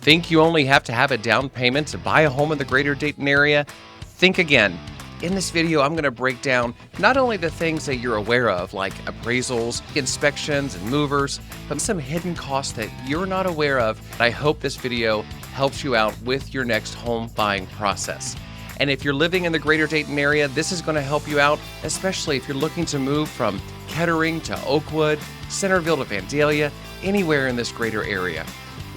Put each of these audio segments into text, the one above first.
Think you only have to have a down payment to buy a home in the Greater Dayton area? Think again. In this video, I'm going to break down not only the things that you're aware of, like appraisals, inspections, and movers, but some hidden costs that you're not aware of. I hope this video helps you out with your next home buying process. And if you're living in the Greater Dayton area, this is going to help you out, especially if you're looking to move from Kettering to Oakwood, Centerville to Vandalia, anywhere in this greater area.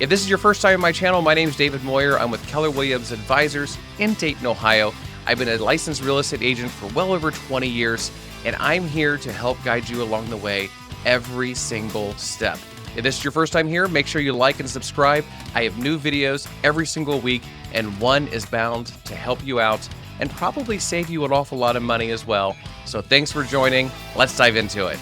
If this is your first time on my channel, my name is David Moyer. I'm with Keller Williams Advisors in Dayton, Ohio. I've been a licensed real estate agent for well over 20 years, and I'm here to help guide you along the way every single step. If this is your first time here, make sure you like and subscribe. I have new videos every single week, and one is bound to help you out and probably save you an awful lot of money as well. So thanks for joining. Let's dive into it.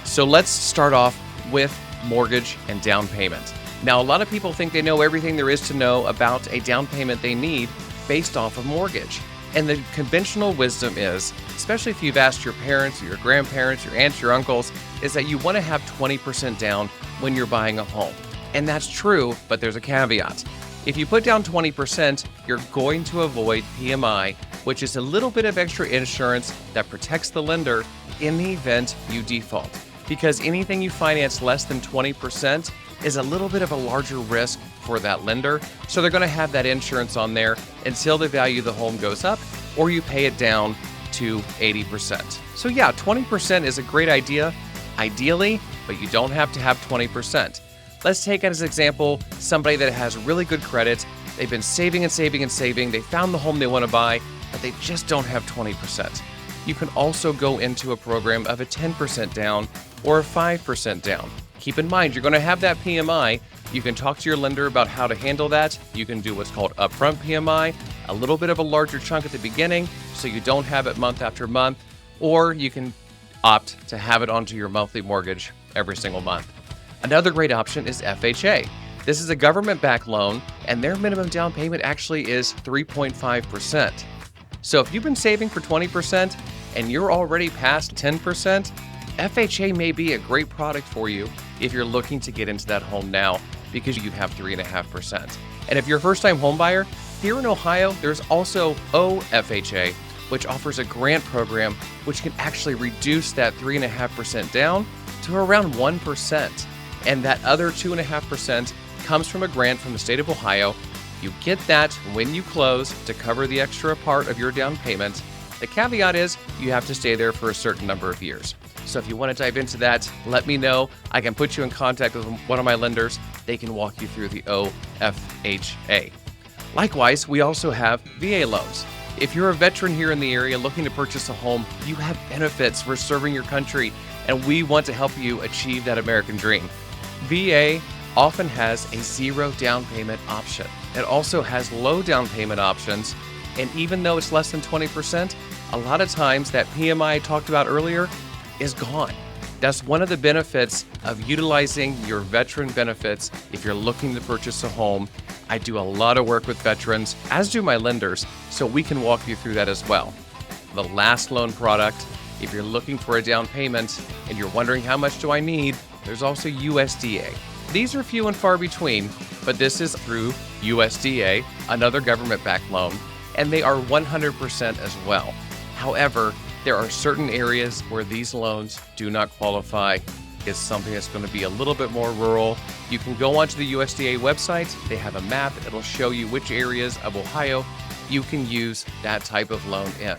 So let's start off with mortgage and down payment. Now, a lot of people think they know everything there is to know about a down payment they need based off of mortgage. And the conventional wisdom is, especially if you've asked your parents or your grandparents, your aunts, your uncles, is that you want to have 20% down when you're buying a home. And that's true, but there's a caveat. If you put down 20%, you're going to avoid PMI, which is a little bit of extra insurance that protects the lender in the event you default. Because anything you finance less than 20% is a little bit of a larger risk for that lender. So they're going to have that insurance on there until the value of the home goes up or you pay it down to 80%. So yeah, 20% is a great idea, ideally, but you don't have to have 20%. Let's take as an example somebody that has really good credit. They've been saving and saving and saving. They found the home they want to buy, but they just don't have 20%. You can also go into a program of a 10% down or a 5% down. Keep in mind, you're going to have that PMI. You can talk to your lender about how to handle that. You can do what's called upfront PMI, a little bit of a larger chunk at the beginning so you don't have it month after month, or you can opt to have it onto your monthly mortgage every single month. Another great option is FHA. This is a government-backed loan, and their minimum down payment actually is 3.5%. So if you've been saving for 20% and you're already past 10%, FHA may be a great product for you if you're looking to get into that home now because you have 3.5%. And if you're a first-time home buyer, here in Ohio, there's also OFHA, which offers a grant program which can actually reduce that 3.5% down to around 1%. And that other 2.5% comes from a grant from the state of Ohio. You get that when you close to cover the extra part of your down payment. The caveat is you have to stay there for a certain number of years. So if you want to dive into that, let me know. I can put you in contact with one of my lenders. They can walk you through the OFHA. Likewise, we also have VA loans. If you're a veteran here in the area looking to purchase a home, you have benefits for serving your country, and we want to help you achieve that American dream. VA often has a zero down payment option. It also has low down payment options, and even though it's less than 20%, a lot of times that PMI I talked about earlier is gone. That's one of the benefits of utilizing your veteran benefits if you're looking to purchase a home. I do a lot of work with veterans, as do my lenders, so we can walk you through that as well. The last loan product, if you're looking for a down payment and you're wondering how much do I need, there's also USDA. These are few and far between, but this is through USDA, another government-backed loan, and they are 100% as well. However, there are certain areas where these loans do not qualify. It's something that's going to be a little bit more rural. You can go onto the USDA website. They have a map. It'll show you which areas of Ohio you can use that type of loan in.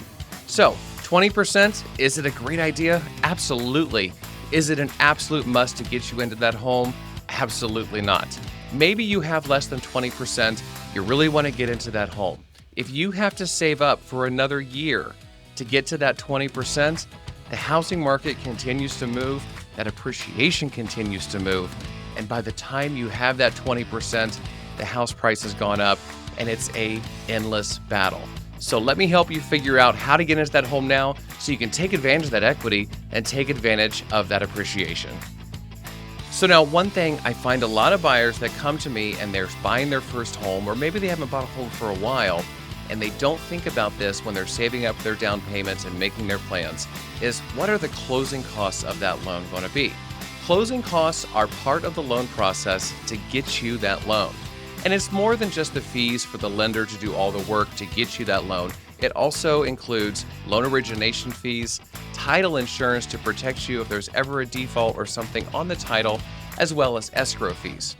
So, 20%, is it a great idea? Absolutely. Is it an absolute must to get you into that home? Absolutely not. Maybe you have less than 20%. You really want to get into that home. If you have to save up for another year to get to that 20%, the housing market continues to move, that appreciation continues to move, and by the time you have that 20%, the house price has gone up, and it's an endless battle. So let me help you figure out how to get into that home now so you can take advantage of that equity and take advantage of that appreciation. So now, one thing I find a lot of buyers that come to me and they're buying their first home, or maybe they haven't bought a home for a while, and they don't think about this when they're saving up their down payments and making their plans, is what are the closing costs of that loan going to be? Closing costs are part of the loan process to get you that loan. And it's more than just the fees for the lender to do all the work to get you that loan. It also includes loan origination fees, title insurance to protect you if there's ever a default or something on the title, as well as escrow fees.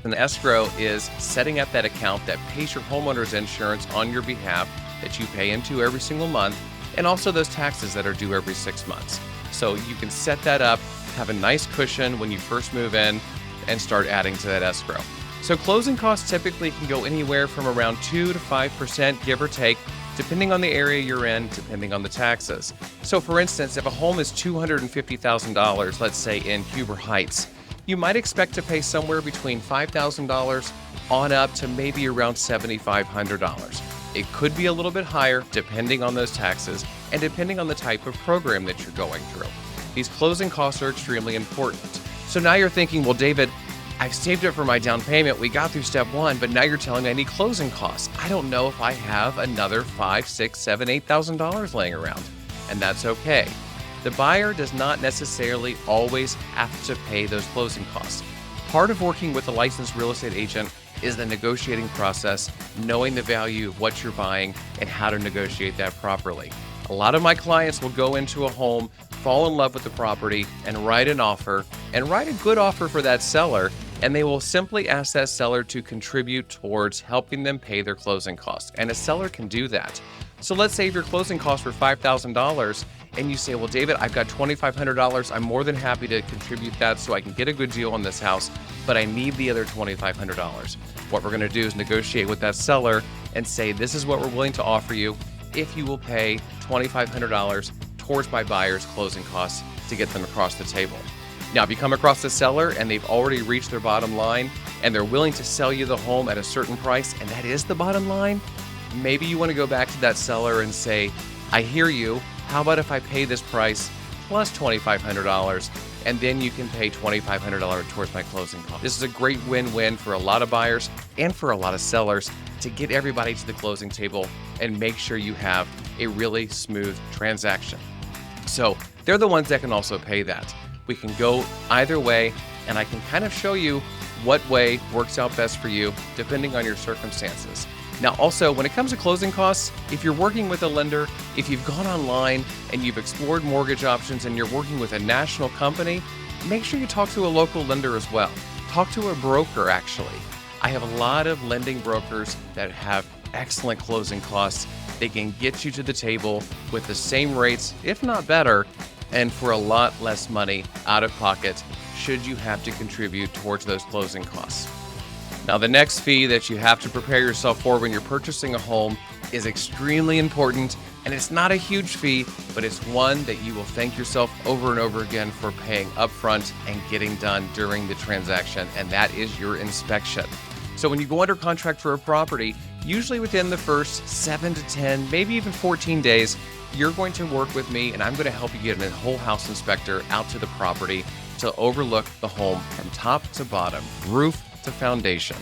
And the escrow is setting up that account that pays your homeowner's insurance on your behalf that you pay into every single month, and also those taxes that are due every 6 months. So you can set that up, have a nice cushion when you first move in, and start adding to that escrow. So closing costs typically can go anywhere from around 2 to 5%, give or take, depending on the area you're in, depending on the taxes. So for instance, if a home is $250,000, let's say in Huber Heights, you might expect to pay somewhere between $5,000 on up to maybe around $7,500. It could be a little bit higher depending on those taxes and depending on the type of program that you're going through. These closing costs are extremely important. So now you're thinking, well, David, I've saved it for my down payment. We got through step one, but now you're telling me I need closing costs. I don't know if I have another $5,000, $6,000, $7,000, $8,000 laying around. And that's okay. The buyer does not necessarily always have to pay those closing costs. Part of working with a licensed real estate agent is the negotiating process, knowing the value of what you're buying and how to negotiate that properly. A lot of my clients will go into a home, fall in love with the property, and write an offer, and write a good offer for that seller, and they will simply ask that seller to contribute towards helping them pay their closing costs. And a seller can do that. So let's say if your closing costs were $5,000, and you say, well, David, I've got $2,500. I'm more than happy to contribute that so I can get a good deal on this house, but I need the other $2,500. What we're going to do is negotiate with that seller and say, this is what we're willing to offer you if you will pay $2,500 towards my buyer's closing costs to get them across the table. Now, if you come across the seller and they've already reached their bottom line and they're willing to sell you the home at a certain price, and that is the bottom line, maybe you want to go back to that seller and say, I hear you. How about if I pay this price plus $2,500, and then you can pay $2,500 towards my closing cost. This is a great win-win for a lot of buyers and for a lot of sellers to get everybody to the closing table and make sure you have a really smooth transaction. So they're the ones that can also pay that. We can go either way, and I can kind of show you what way works out best for you depending on your circumstances. Now, also, when it comes to closing costs, if you're working with a lender, if you've gone online and you've explored mortgage options and you're working with a national company, make sure you talk to a local lender as well. Talk to a broker, actually. I have a lot of lending brokers that have excellent closing costs. They can get you to the table with the same rates, if not better, and for a lot less money out of pocket should you have to contribute towards those closing costs. Now, the next fee that you have to prepare yourself for when you're purchasing a home is extremely important, and it's not a huge fee, but it's one that you will thank yourself over and over again for paying upfront and getting done during the transaction, and that is your inspection. So when you go under contract for a property, usually within the first 7 to 10, maybe even 14 days, you're going to work with me, and I'm going to help you get a whole house inspector out to the property to overlook the home from top to bottom, roof to foundation.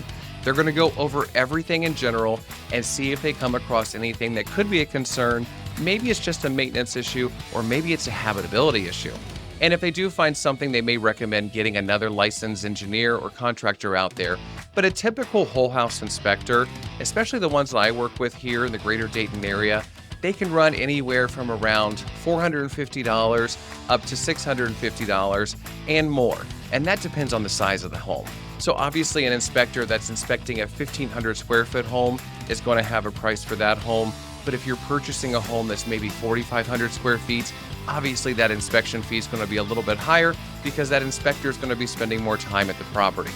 They're going to go over everything in general and see if they come across anything that could be a concern. Maybe it's just a maintenance issue, or maybe it's a habitability issue. And if they do find something, they may recommend getting another licensed engineer or contractor out there. But a typical whole house inspector, especially the ones that I work with here in the Greater Dayton area, they can run anywhere from around $450 up to $650 and more. And that depends on the size of the home. So obviously an inspector that's inspecting a 1,500 square foot home is going to have a price for that home. But if you're purchasing a home that's maybe 4,500 square feet, obviously that inspection fee is going to be a little bit higher because that inspector is going to be spending more time at the property.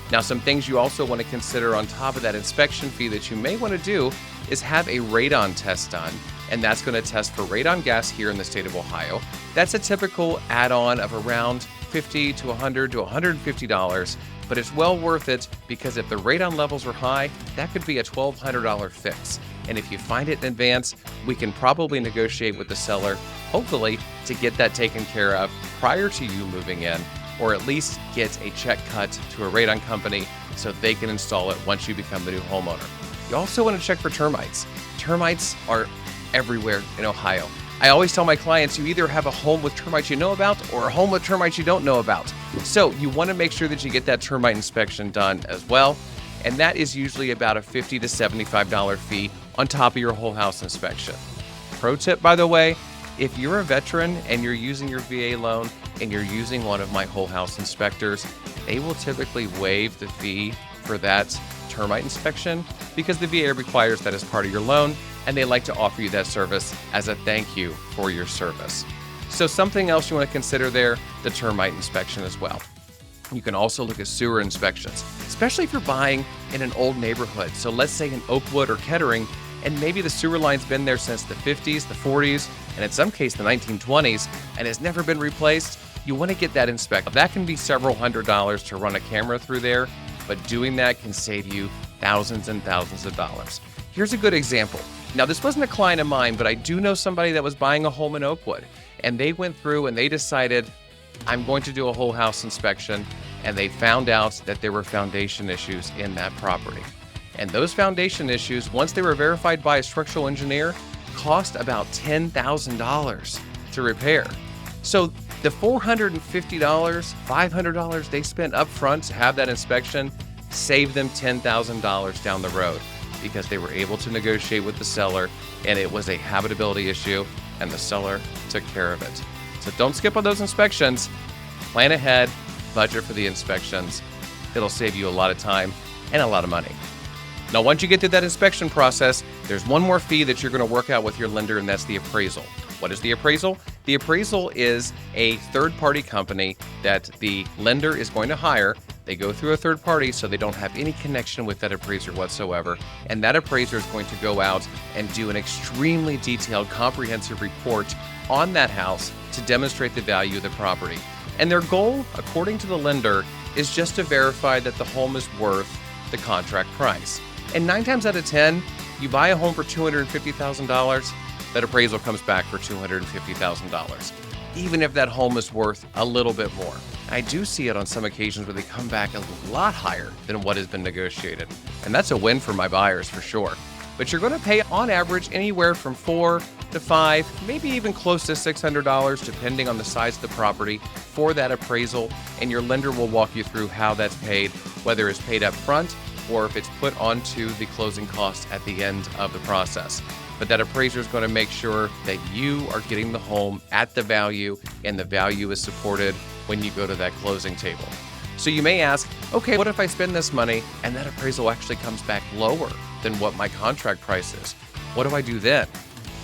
Now, some things you also want to consider on top of that inspection fee that you may want to do is have a radon test done, and that's going to test for radon gas here in the state of Ohio. That's a typical add-on of around $50 to $100 to $150, but it's well worth it because if the radon levels are high, that could be a $1,200 fix. And if you find it in advance, we can probably negotiate with the seller, hopefully, to get that taken care of prior to you moving in, or at least get a check cut to a radon company so they can install it once you become the new homeowner. You also want to check for termites. Termites are everywhere in Ohio. I always tell my clients, you either have a home with termites you know about or a home with termites you don't know about. So you want to make sure that you get that termite inspection done as well. and that is usually about a $50 to $75 fee on top of your whole house inspection. Pro tip, by the way, if you're a veteran and you're using your VA loan and you're using one of my whole house inspectors, they will typically waive the fee for that termite inspection because the VA requires that as part of your loan, and they like to offer you that service as a thank you for your service. So something else you want to consider there, the termite inspection as well. You can also look at sewer inspections, especially if you're buying in an old neighborhood. So let's say in Oakwood or Kettering, and maybe the sewer line's been there since the 50s, the 40s, and in some cases the 1920s, and has never been replaced. You want to get that inspected. That can be several $100s to run a camera through there, but doing that can save you thousands and thousands of dollars. Here's a good example. Now, this wasn't a client of mine, but I do know somebody that was buying a home in Oakwood, and they went through and they decided, I'm going to do a whole house inspection, and they found out that there were foundation issues in that property. And those foundation issues, once they were verified by a structural engineer, cost about $10,000 to repair. So the $450, $500 they spent up front to have that inspection saved them $10,000 down the road because they were able to negotiate with the seller, and it was a habitability issue, and the seller took care of it. So don't skip on those inspections. Plan ahead, budget for the inspections. It'll save you a lot of time and a lot of money. Now, once you get through that inspection process, there's one more fee that you're going to work out with your lender, and that's the appraisal. What is the appraisal? The appraisal is a third-party company that the lender is going to hire. They go through a third party, so they don't have any connection with that appraiser whatsoever. And that appraiser is going to go out and do an extremely detailed, comprehensive report on that house to demonstrate the value of the property. And their goal, according to the lender, is just to verify that the home is worth the contract price. And 9 times out of 10, you buy a home for $250,000, that appraisal comes back for $250,000, even if that home is worth a little bit more. I do see it on some occasions where they come back a lot higher than what has been negotiated, and that's a win for my buyers for sure. But you're going to pay on average anywhere from $400 to $500, maybe even close to $600, depending on the size of the property, for that appraisal, and your lender will walk you through how that's paid, whether it's paid up front or if it's put onto the closing costs at the end of the process. But that appraiser is going to make sure that you are getting the home at the value, and the value is supported when you go to that closing table. So you may ask, okay, what if I spend this money and that appraisal actually comes back lower than what my contract price is? What do I do then?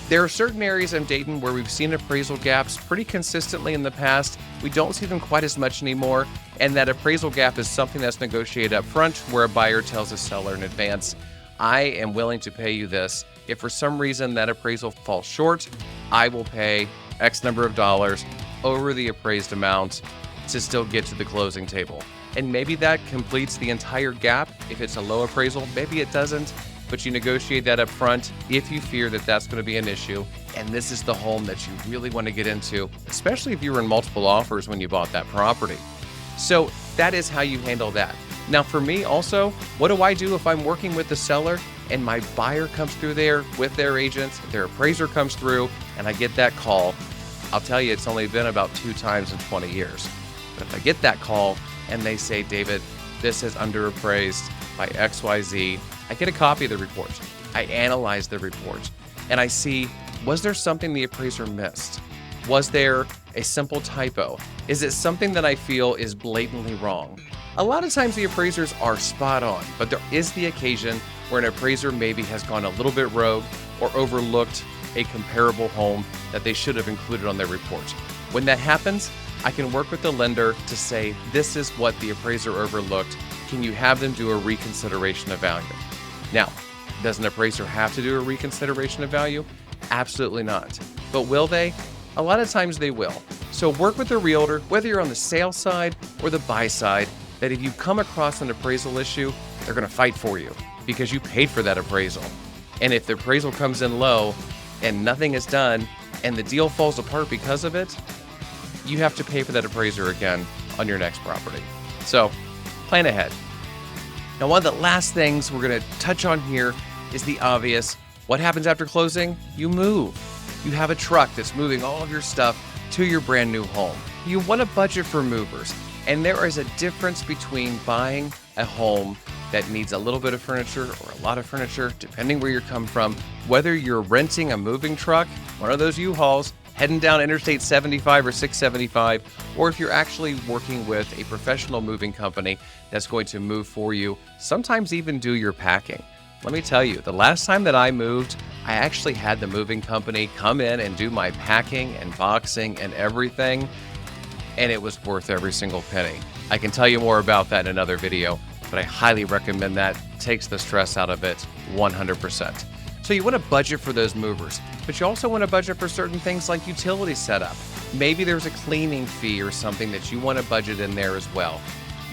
There are certain areas in Dayton where we've seen appraisal gaps pretty consistently in the past. We don't see them quite as much anymore, and that appraisal gap is something that's negotiated up front, where a buyer tells a seller in advance, I am willing to pay you this. If for some reason that appraisal falls short, I will pay X number of dollars over the appraised amount to still get to the closing table. And maybe that completes the entire gap. If it's a low appraisal, maybe it doesn't, but you negotiate that up front if you fear that that's going to be an issue, and this is the home that you really want to get into, especially if you were in multiple offers when you bought that property. So that is how you handle that. Now for me also, what do I do if I'm working with the seller and my buyer comes through there with their agent, their appraiser comes through, and I get that call? I'll tell you, it's only been about 2 times in 20 years. But if I get that call and they say, David, this is underappraised by XYZ, I get a copy of the report. I analyze the report, and I see, was there something the appraiser missed? Was there a simple typo? Is it something that I feel is blatantly wrong? A lot of times the appraisers are spot on, but there is the occasion where an appraiser maybe has gone a little bit rogue or overlooked a comparable home that they should have included on their report. When that happens, I can work with the lender to say, this is what the appraiser overlooked. Can you have them do a reconsideration of value? Now, does an appraiser have to do a reconsideration of value? Absolutely not. But will they? A lot of times they will. So work with the realtor, whether you're on the sale side or the buy side, that if you come across an appraisal issue, they're going to fight for you because you paid for that appraisal. And if the appraisal comes in low and nothing is done and the deal falls apart because of it, you have to pay for that appraiser again on your next property. So plan ahead. Now, one of the last things we're going to touch on here is the obvious. What happens after closing? You move. You have a truck that's moving all of your stuff to your brand new home. You want to budget for movers. And there is a difference between buying a home that needs a little bit of furniture or a lot of furniture, depending where you're coming from, whether you're renting a moving truck, one of those U-Hauls, heading down Interstate 75 or 675, or if you're actually working with a professional moving company that's going to move for you, sometimes even do your packing. Let me tell you, the last time that I moved, I actually had the moving company come in and do my packing and boxing and everything, and it was worth every single penny. I can tell you more about that in another video, but I highly recommend that. Takes the stress out of it 100%. So you want to budget for those movers, but you also want to budget for certain things like utility setup. Maybe there's a cleaning fee or something that you want to budget in there as well.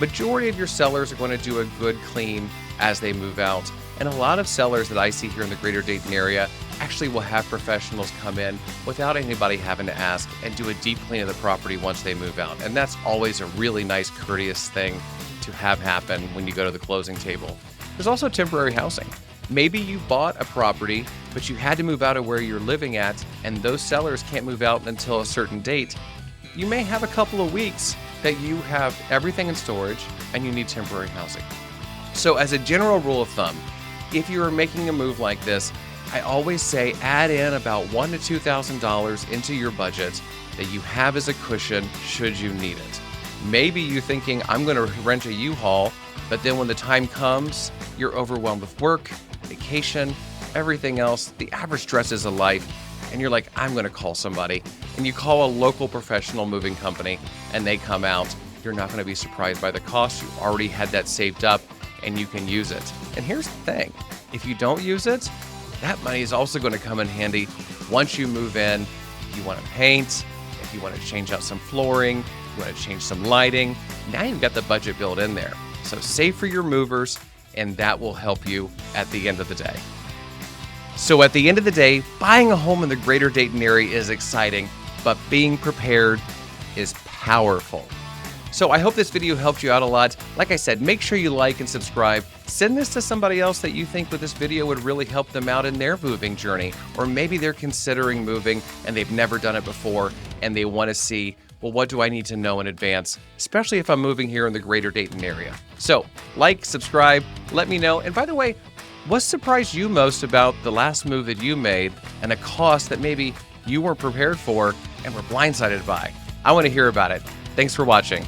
Majority of your sellers are going to do a good clean as they move out. And a lot of sellers that I see here in the Greater Dayton area actually will have professionals come in without anybody having to ask and do a deep clean of the property once they move out. And that's always a really nice, courteous thing to have happen when you go to the closing table. There's also temporary housing. Maybe you bought a property, but you had to move out of where you're living at, and those sellers can't move out until a certain date. You may have a couple of weeks that you have everything in storage and you need temporary housing. So as a general rule of thumb, if you are making a move like this, I always say add in about $1,000 to $2,000 into your budget that you have as a cushion should you need it. Maybe you're thinking, I'm going to rent a U-Haul, but then when the time comes, you're overwhelmed with work, vacation, everything else, the average stresses of life, and you're like, I'm going to call somebody. And you call a local professional moving company, and they come out. You're not going to be surprised by the cost. You already had that saved up, and you can use it. And here's the thing, if you don't use it, that money is also going to come in handy once you move in. If you want to paint, if you want to change out some flooring, if you want to change some lighting, now you've got the budget built in there. So save for your movers, and that will help you at the end of the day. So at the end of the day, buying a home in the Greater Dayton area is exciting, but being prepared is powerful. So I hope this video helped you out a lot. Like I said, make sure you like and subscribe. Send this to somebody else that you think with this video would really help them out in their moving journey. Or maybe they're considering moving and they've never done it before and they want to see, well, what do I need to know in advance, especially if I'm moving here in the Greater Dayton area. So like, subscribe, let me know. And by the way, what surprised you most about the last move that you made and a cost that maybe you weren't prepared for and were blindsided by? I want to hear about it. Thanks for watching.